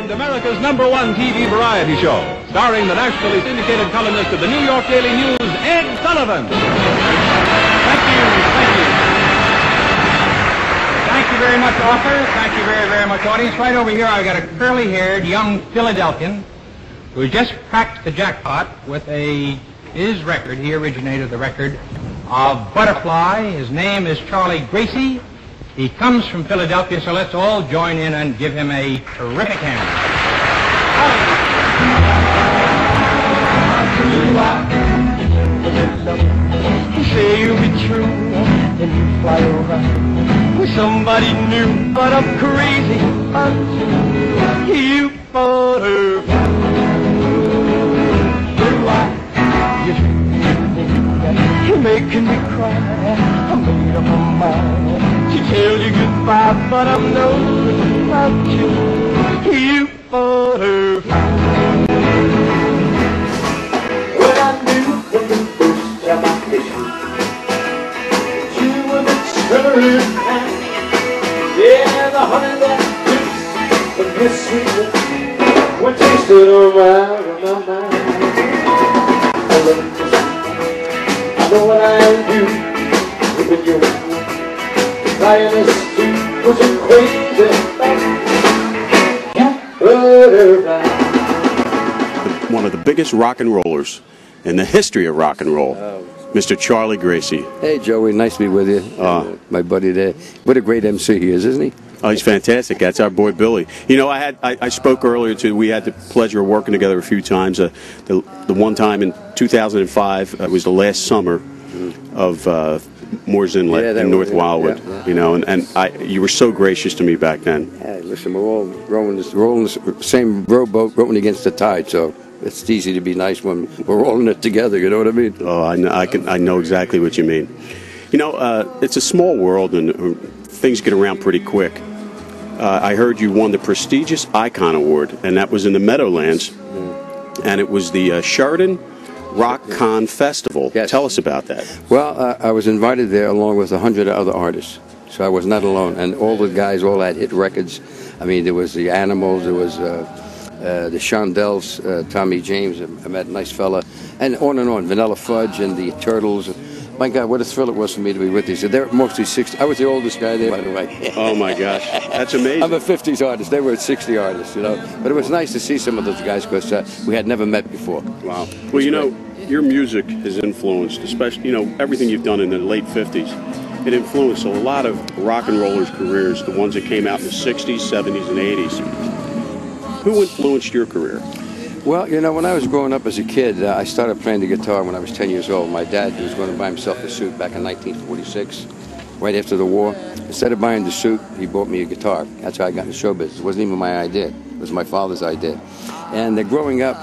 And America's #1 TV variety show, starring the nationally syndicated columnist of the New York Daily News, Ed Sullivan. Thank you. Thank you very much, author. Thank you very, very much, audience. Right over here, I've got a curly-haired young Philadelphian who just cracked the jackpot with his record. He originated the record of Butterfly. His name is Charlie Gracie. He comes from Philadelphia, so let's all join in and give him a terrific hand. You say you'll be true and you fly around with somebody new, but I'm crazy about you, butterfly. You're making me cry. I made up my mind to tell you goodbye, but I'm no good about you, butterfly. What I knew from the first time I kissed you, that you were the cherry pie. Yeah, the honey that drips from your sweetness, when tasted around my mind. I love you. I know what I do with you. Lioness too was a crazy butterfly. One of the biggest rock and rollers in the history of rock and roll, Mr. Charlie Gracie. Hey, Joey, nice to be with you. My buddy there. What a great MC he is, isn't he? Oh, he's fantastic. That's our boy Billy. You know, I spoke earlier too. We had the pleasure of working together a few times. The one time in 2005 was the last summer of Moore's Inlet in North Wildwood. Yeah. You know, and you were so gracious to me back then. Hey, listen, we're all rowing the same rowboat, rowing against the tide. So it's easy to be nice when we're rolling it together. You know what I mean? Oh, I know exactly what you mean. You know, it's a small world and things get around pretty quick. I heard you won the prestigious Icon Award, and that was in the Meadowlands, and it was the Sheridan Rock Con Festival. Yes. Tell us about that. Well, I was invited there along with 100 other artists, so I was not alone, and all the guys all had hit records. I mean, there was the Animals, there was the Shondells, Tommy James, I met a nice fella, and on, Vanilla Fudge and the Turtles. My God, what a thrill it was for me to be with these. They're mostly 60. I was the oldest guy there, by the way. Oh, my gosh. That's amazing. I'm a 50s artist. They were 60 artists, you know. But it was nice to see some of those guys because we had never met before. Wow. Well, you know, your music has influenced, especially, you know, everything you've done in the late 50s. It influenced a lot of rock and rollers' careers, the ones that came out in the 60s, 70s, and 80s. Who influenced your career? Well, you know, when I was growing up as a kid, I started playing the guitar when I was 10 years old. My dad was going to buy himself a suit back in 1946, right after the war. Instead of buying the suit, he bought me a guitar. That's how I got into show business. It wasn't even my idea. It was my father's idea. And growing up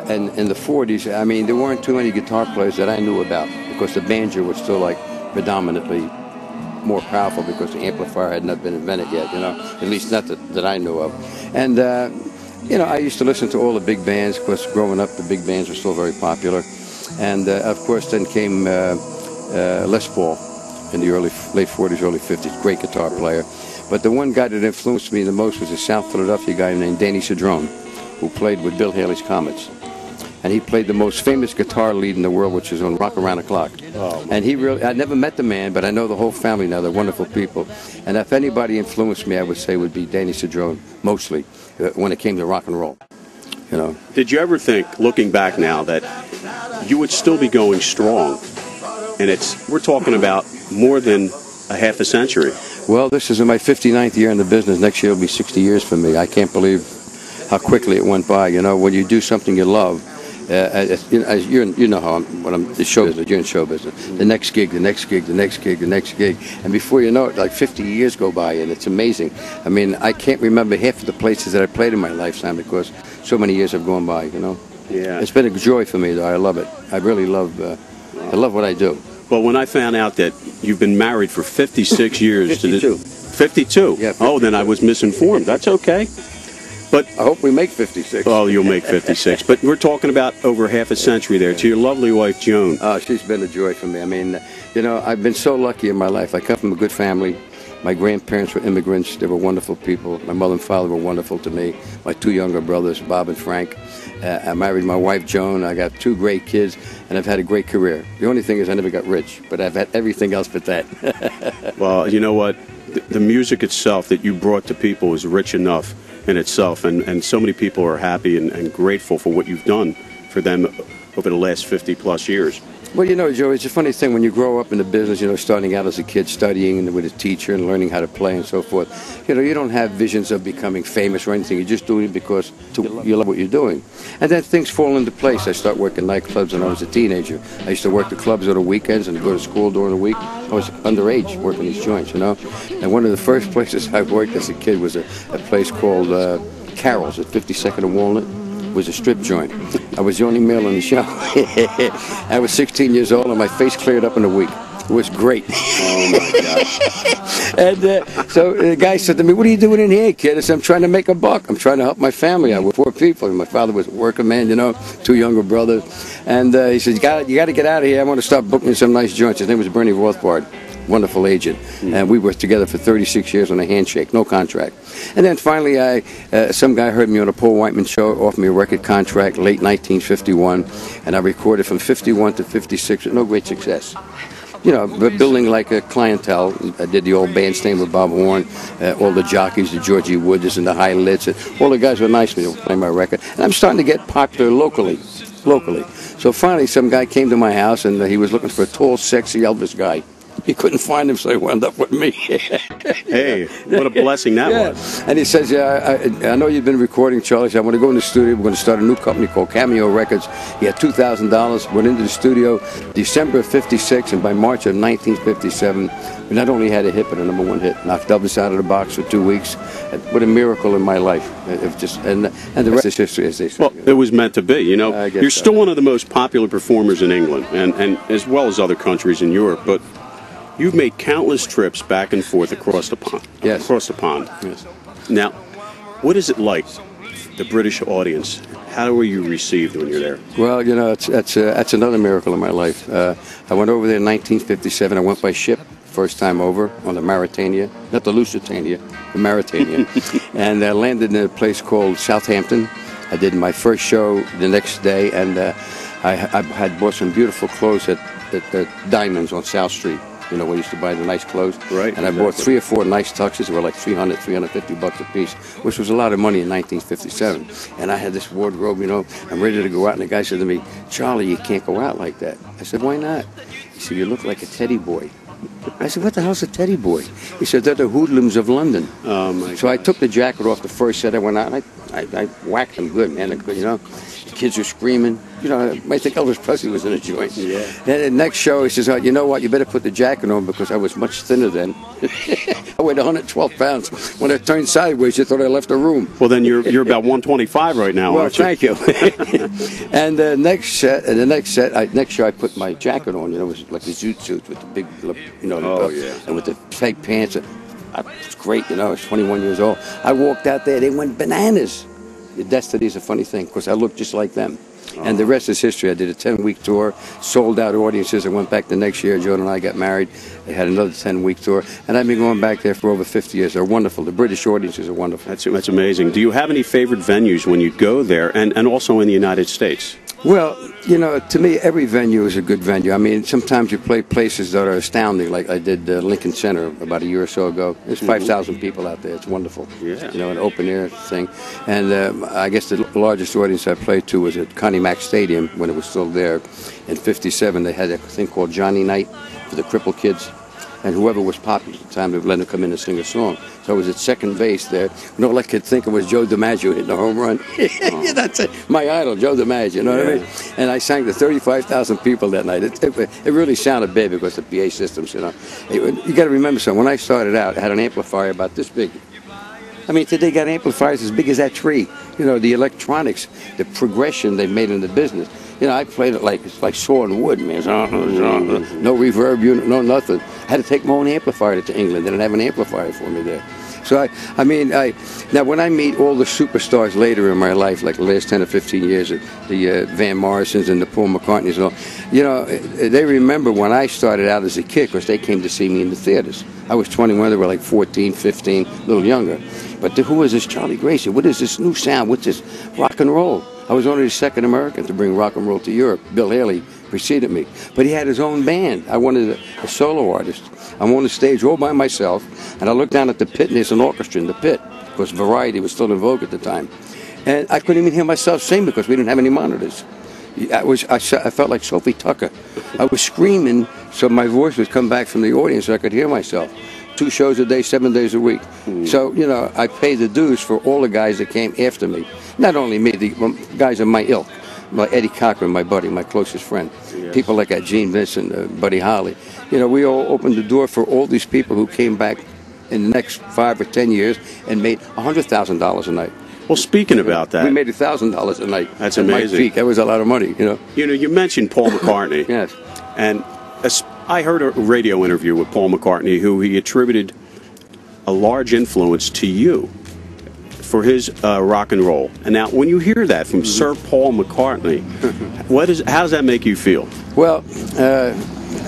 in the 40s, I mean, there weren't too many guitar players that I knew about because the banjo was still, like, predominantly more powerful because the amplifier had not been invented yet, you know, at least not that I knew of. And you know, I used to listen to all the big bands because growing up the big bands were still very popular. And of course then came Les Paul in the late 40s, early 50s, great guitar player. But the one guy that influenced me the most was a South Philadelphia guy named Danny Cedrone, who played with Bill Haley's Comets. And he played the most famous guitar lead in the world, which is on Rock Around the Clock. Oh, and he really, I never met the man, but I know the whole family now. They're wonderful people. And if anybody influenced me, I would say would be Danny Cedrone, mostly, when it came to rock and roll. You know. Did you ever think, looking back now, that you would still be going strong? And we're talking about more than a half a century. Well, this is my 59th year in the business. Next year will be 60 years for me. I can't believe how quickly it went by. You know, when you do something you love, you know how the show business. You're in show business. The next gig, the next gig, the next gig, the next gig, and before you know it, like 50 years go by, and it's amazing. I mean, I can't remember half of the places that I played in my lifetime because so many years have gone by. You know. Yeah. It's been a joy for me, though. I love it. I really love. I love what I do. Well, when I found out that you've been married for 56 years 52. 52. Yeah. 52. Oh, then I was misinformed. That's okay. But I hope we make 56. Oh, you'll make 56. But we're talking about over half a century there. To your lovely wife, Joan. Oh, she's been a joy for me. I mean, you know, I've been so lucky in my life. I come from a good family. My grandparents were immigrants. They were wonderful people. My mother and father were wonderful to me. My two younger brothers, Bob and Frank. I married my wife, Joan. I got two great kids, and I've had a great career. The only thing is I never got rich, but I've had everything else but that. Well, you know what? The music itself that you brought to people is rich enough in itself, and so many people are happy and grateful for what you've done for them over the last 50-plus years. Well, you know, Joe, it's a funny thing when you grow up in the business, you know, starting out as a kid, studying with a teacher and learning how to play and so forth. You know, you don't have visions of becoming famous or anything. You're just doing it because you love what you're doing. And then things fall into place. I start working nightclubs when I was a teenager. I used to work the clubs on the weekends and go to school during the week. I was underage working these joints, you know. And one of the first places I worked as a kid was a place called Carol's at 52nd and Walnut. It was a strip joint. I was the only male in the show. I was 16 years old and my face cleared up in a week. It was great. Oh my gosh. And so the guy said to me, "What are you doing in here, kid?" I said, "I'm trying to make a buck. I'm trying to help my family out with 4 people." My father was a working man, you know, 2 younger brothers. And he said, you got to get out of here. I want to start booking some nice joints. His name was Bernie Rothbard. Wonderful agent, and we were together for 36 years on a handshake, no contract. And then finally, some guy heard me on a Paul Whiteman show, offered me a record contract, late 1951, and I recorded from 51 to 56 with no great success. You know, but building like a clientele. I did the old bandstand with Bob Horn, all the jockeys, the Georgie Wooders and the High Lids, and all the guys were nice to me to play my record. And I'm starting to get popular locally. So finally, some guy came to my house, and he was looking for a tall, sexy Elvis guy. He couldn't find him, so he wound up with me. Hey, what a blessing that was. And he says, I know you've been recording, Charlie. So I want to go in the studio. We're going to start a new company called Cameo Records. He had $2,000. Went into the studio December of 56, and by March of 1957, we not only had a hit, but a #1 hit. Knocked Elvis out of the box for 2 weeks. What a miracle in my life. And the rest is history, as they say. Well, it was meant to be. You know, you're still one of the most popular performers in England, and as well as other countries in Europe, but you've made countless trips back and forth across the pond. Yes. Across the pond. Yes. Now, what is it like, the British audience? How were you received when you're there? Well, you know, that's another miracle in my life. I went over there in 1957. I went by ship, first time over, on the Mauretania. Not the Lusitania, the Mauretania. And I landed in a place called Southampton. I did my first show the next day, and I had bought some beautiful clothes at Diamonds on South Street. You know, we used to buy the nice clothes. Right. And I bought 3 or 4 nice tuxes. They were like $300, $350 a piece, which was a lot of money in 1957. And I had this wardrobe, you know. I'm ready to go out. And the guy said to me, "Charlie, you can't go out like that." I said, "Why not?" He said, "You look like a teddy boy." I said, "What the hell's a teddy boy?" He said, "They're the hoodlums of London." Oh, my So I took the jacket off the first set. I went out, and I whacked them good, man. You know, the kids were screaming. You know, I think Elvis Presley was in a joint. Yeah. Then the next show, he says, "Oh, you know what? You better put the jacket on," because I was much thinner then. I weighed 112 pounds. When I turned sideways, you thought I left the room. Well, then you're about 125 right now, Well, aren't you? thank you. And the next show, I put my jacket on. You know, it was like a zoot suit with the big, you know, and with the tight pants. It was great. You know, I was 21 years old. I walked out there. They went bananas. Your destiny is a funny thing, because I look just like them. And the rest is history. I did a 10-week tour, sold out audiences. I went back the next year. Joan and I got married. I had another 10-week tour. And I've been going back there for over 50 years. They're wonderful. The British audiences are wonderful. That's amazing. Do you have any favorite venues when you go there, and also in the United States? Well, you know, to me, every venue is a good venue. I mean, sometimes you play places that are astounding, like I did Lincoln Center about a year or so ago. There's 5,000 people out there. It's wonderful. Yeah. You know, an open-air thing. And I guess the largest audience I played to was at Connie Mack Stadium when it was still there. In '57, they had a thing called Johnny Night for the crippled kids. And whoever was popular at the time, they would let them come in and sing a song. So I was at second base there. And all I could think of was Joe DiMaggio hitting a home run. Yeah, that's it. My idol, Joe DiMaggio, you know what I mean? And I sang to 35,000 people that night. It really sounded big because the PA systems, you know. You got to remember something. When I started out, I had an amplifier about this big. I mean, today got amplifiers as big as that tree. You know, the electronics, the progression they've made in the business. You know, I played it like it's like sawing wood, man. No reverb unit, no nothing. I had to take my own amplifier to England. They didn't have an amplifier for me there. So now when I meet all the superstars later in my life, like the last 10 or 15 years, the Van Morrisons and the Paul McCartneys and all, they remember when I started out as a kid because they came to see me in the theaters. I was 21, they were like 14, 15, a little younger. But who is this Charlie Gracie? What is this new sound? What's this rock and roll? I was only the second American to bring rock and roll to Europe. Bill Haley preceded me. But he had his own band. I wanted a solo artist. I'm on the stage all by myself, and I looked down at the pit, and there's an orchestra in the pit, because variety was still in vogue at the time. And I couldn't even hear myself sing because we didn't have any monitors. I felt like Sophie Tucker. I was screaming so my voice would come back from the audience so I could hear myself. 2 shows a day, 7 days a week. So, I paid the dues for all the guys that came after me. Not only me, the guys of my ilk. Like Eddie Cochran, my buddy, my closest friend. Yes. People like that, Gene Vincent, Buddy Holly. We all opened the door for all these people who came back in the next 5 or 10 years and made $100,000 a night. Well, speaking about that, we made $1,000 a night. That's amazing. My peak, that was a lot of money. You mentioned Paul McCartney. Yes. And I heard a radio interview with Paul McCartney, who he attributed a large influence to you for his rock and roll. And now, when you hear that from Sir Paul McCartney, how does that make you feel? Well,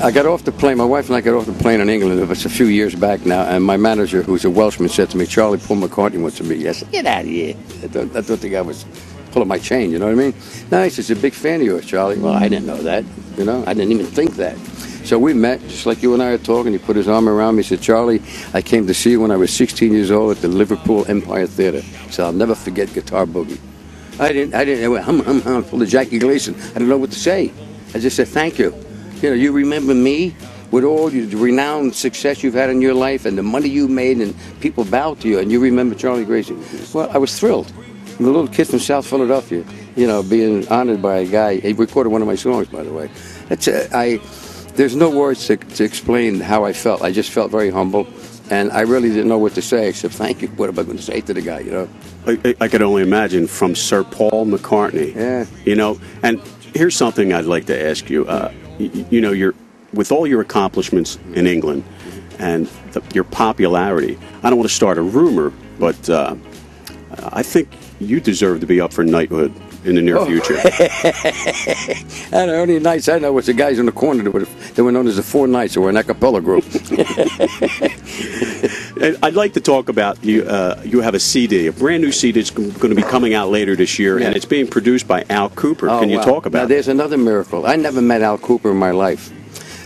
I got off the plane. My wife and I got off the plane in England. It was a few years back now, and my manager, who's a Welshman, said to me, "Charlie, Paul McCartney wants to meet you." I said, "Get out of here!" I thought the guy was pulling my chain. You know what I mean? No, he says, "He's a big fan of yours, Charlie." Well, I didn't know that. I didn't even think that. So we met, just like you and I are talking. He put his arm around me. He said, "Charlie, I came to see you when I was 16 years old at the Liverpool Empire Theatre. So I'll never forget Guitar Boogie." I went hum, full of Jackie Gleason. I didn't know what to say. I just said, "Thank you. You remember me with all the renowned success you've had in your life and the money you made and people bowed to you, and you remember Charlie Gracie." Well, I was thrilled. I'm a little kid from South Philadelphia, being honored by a guy. He recorded one of my songs, by the way. There's no words to explain how I felt. I just felt very humble, and I really didn't know what to say except thank you. What am I going to say to the guy, I could only imagine from Sir Paul McCartney. Yeah. And here's something I'd like to ask you. You're with all your accomplishments in England and your popularity. I don't want to start a rumor, but I think you deserve to be up for knighthood in the near future. And the only knights I know was the guys in the corner that were known as the Four Knights, who were an a cappella group. I'd like to talk about you. You have a CD, a brand new CD that's going to be coming out later this year, and it's being produced by Al Cooper. Can you talk about it? There's another miracle. I never met Al Cooper in my life.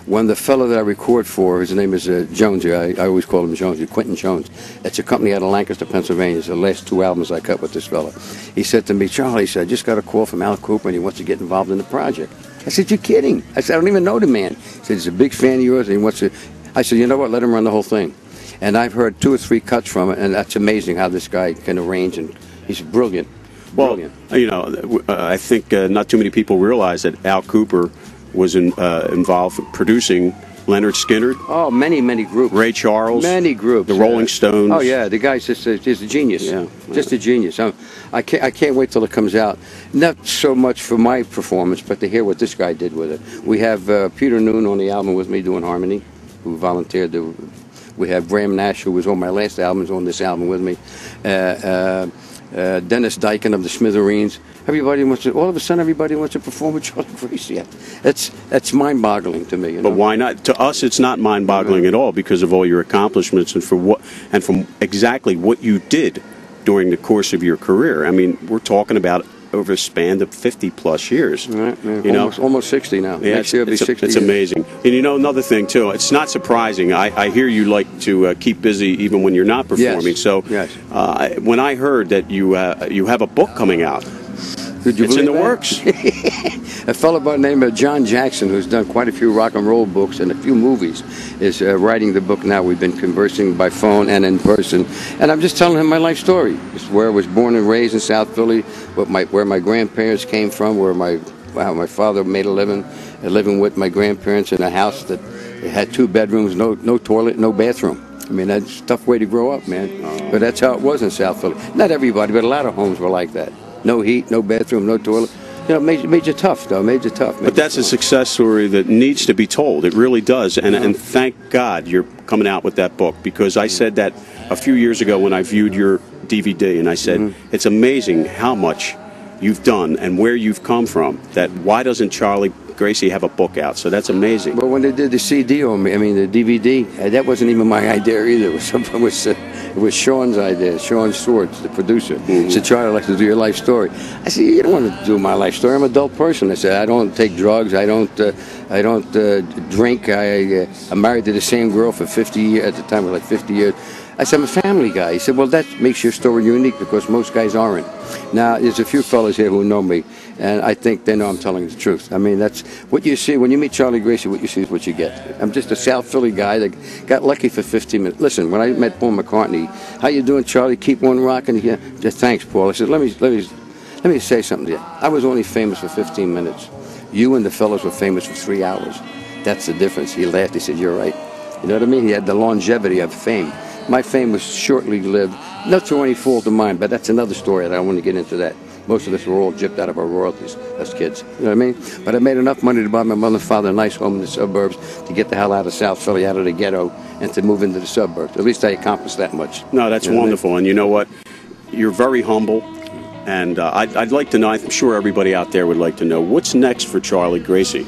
When the fellow that I record for, his name is Jonesy, I always call him Jonesy, Quentin Jones. It's a company out of Lancaster, Pennsylvania. It's the last 2 albums I cut with this fellow. He said to me, "Charlie," he said, "I just got a call from Al Cooper and he wants to get involved in the project." I said, "You're kidding." I said, "I don't even know the man." He said, "He's a big fan of yours and he wants to." I said, "You know what, let him run the whole thing." And I've heard 2 or 3 cuts from it, and that's amazing how this guy can arrange, and he's brilliant. Well, I think not too many people realize that Al Cooper was involved in producing Leonard Skinner. Oh, many groups. Ray Charles. Many groups. The Rolling Stones. Oh, yeah. The guy's just a genius. Yeah. Just a genius. I can't wait till it comes out. Not so much for my performance, but to hear what this guy did with it. We have Peter Noon on the album with me doing harmony, who volunteered to. We have Graham Nash, who was on my last album, is on this album with me. Dennis Dyken of the Smithereens. All of a sudden, everybody wants to perform with Charlie Gracie. That's mind-boggling to me. But why not? To us, it's not mind-boggling at all because of all your accomplishments and from exactly what you did during the course of your career. I mean, we're talking about over a span of 50-plus years. Right, yeah. Almost 60 now. Yeah, Next year will be 60 It's years. Amazing. And another thing, too, it's not surprising. I hear you like to keep busy even when you're not performing. Yes. So yes. When I heard that you have a book coming out, it's in the works. A fellow by the name of John Jackson, who's done quite a few rock and roll books and a few movies, is writing the book now. We've been conversing by phone and in person, and I'm just telling him my life story. It's where I was born and raised in South Philly, where my grandparents came from, where my father made a living with my grandparents in a house that had 2 bedrooms, no toilet, no bathroom. I mean, that's a tough way to grow up, man. But that's how it was in South Philly. Not everybody, but a lot of homes were like that. No heat, no bathroom, no toilet. you know, made you tough, though. Made you tough. But that's a success story that needs to be told. It really does. And thank God you're coming out with that book, because I said that a few years ago when I viewed your DVD, and I said, it's amazing how much you've done and where you've come from. That why doesn't Charlie Gracie have a book out? So that's amazing. Well, when they did the CD on me, I mean the DVD, that wasn't even my idea either. It was Sean's idea. Sean Swords, the producer, said, "Charlie, I'd like to do your life story." I said, "You don't want to do my life story. I'm an adult person." I said, "I don't take drugs. I don't drink. I'm married to the same girl for 50 years. At the time, it was like 50 years." I said, "I'm a family guy." He said, "Well, that makes your story unique because most guys aren't." Now, there's a few fellas here who know me, and I think they know I'm telling the truth. I mean, that's what you see when you meet Charlie Gracie. What you see is what you get. I'm just a South Philly guy that got lucky for 15 minutes. Listen, when I met Paul McCartney, "How you doing, Charlie? Keep on rocking." Yeah, just thanks, Paul. I said, "Let me say something to you. I was only famous for 15 minutes. You and the fellas were famous for 3 hours. That's the difference." He laughed. He said, "You're right." You know what I mean? He had the longevity of fame. My fame was shortly lived, not through any fault of mine, but that's another story. I don't want to get into that. Most of us were all gypped out of our royalties as kids. You know what I mean? But I made enough money to buy my mother and father a nice home in the suburbs to get the hell out of South Philly, out of the ghetto, and to move into the suburbs. At least I accomplished that much. No, that's wonderful. And you know what? You're very humble. And I'd like to know, I'm sure everybody out there would like to know, what's next for Charlie Gracie?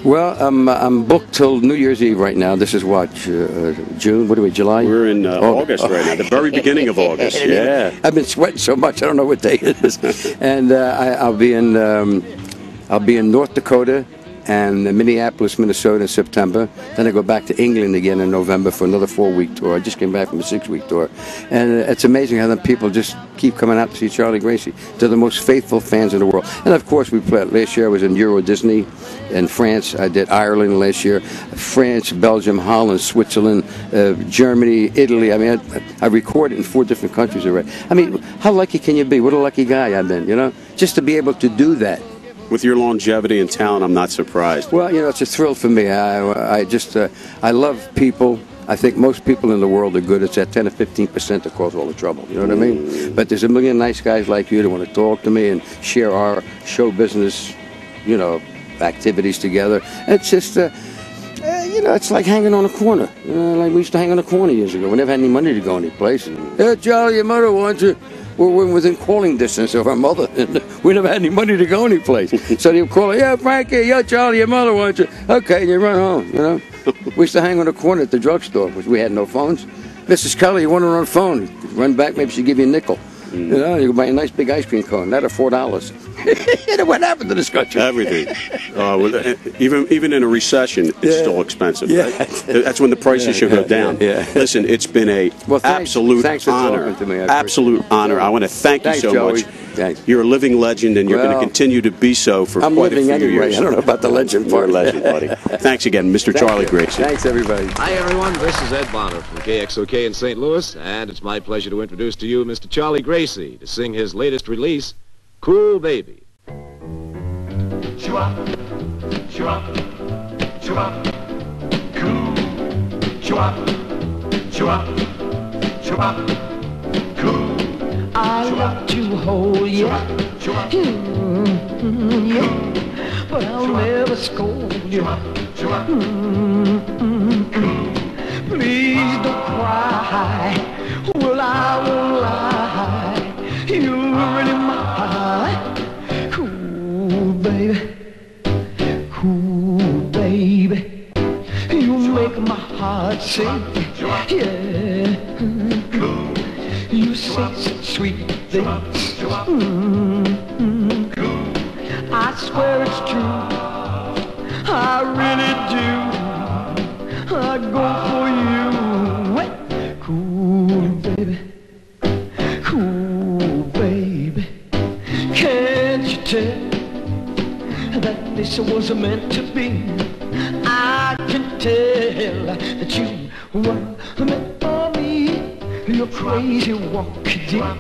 Well, I'm booked till New Year's Eve right now. This is what, June? What are we, July? We're in August right now, the very beginning of August. Yeah. I've been sweating so much, I don't know what day it is. And I'll be in North Dakota and Minneapolis, Minnesota in September. Then I go back to England again in November for another 4-week tour. I just came back from a 6-week tour. And it's amazing how the people just keep coming out to see Charlie Gracie. They're the most faithful fans in the world. And of course, we played. Last year I was in Euro Disney in France. I did Ireland last year. France, Belgium, Holland, Switzerland, Germany, Italy. I mean, I recorded in 4 different countries already. I mean, how lucky can you be? What a lucky guy I've been, you know? Just to be able to do that. With your longevity and talent, I'm not surprised. Well, you know, it's a thrill for me. I love people. I think most people in the world are good. It's that 10 or 15% that cause all the trouble. You know what I mean? But there's a million nice guys like you that want to talk to me and share our show business, you know, activities together. It's just, you know, it's like hanging on a corner. Like we used to hang on a corner years ago. We never had any money to go any place. Hey, Charlie, your mother wants you. We're within calling distance of our mother. We never had any money to go anyplace. So they would call her, "Yeah, Frankie, yeah, Charlie, your mother wants you." Okay, and you run home, you know. We used to hang on the corner at the drugstore, which we had no phones. "Mrs. Kelly, you want her on the phone?" You run back, maybe she'd give you a nickel. You know, you buy a nice big ice cream cone. That or $4. What happened to this country? Everything. Even in a recession, it's still expensive. Yeah. Right? That's when the prices should go down. Yeah. Listen, it's been a absolute honor. To me. Absolute honor. I want to thank you so Joey. much. Thanks. You're a living legend, and you're going to continue to be so for I'm quite a living few anyway. years. I don't know about the legend You're part. a legend, buddy. Thanks again, Mr. Charlie Gracie. Thanks, everybody. Hi, everyone. This is Ed Bonner from KXOK in St. Louis, and it's my pleasure to introduce to you Mr. Charlie Gracie to sing his latest release, Cool Baby. Chua, chua, chua, cool, chua, chua, chua, cool. I love to hold you, yeah, but I'll never scold you. Please don't cry, well I won't lie, you're really mine. Cool baby, you make my heart sing, yeah. You say such sweet things. I swear it's true. I really do. I go for you. Cool baby. Can't you tell that this was meant to be? I can tell that you were meant for me. You're crazy walking, yeah.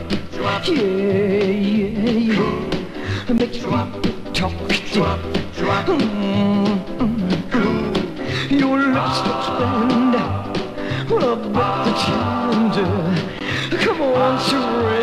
Makes me talk, yeah. Your lips expand, well, I bet that you do. Come on, surrender.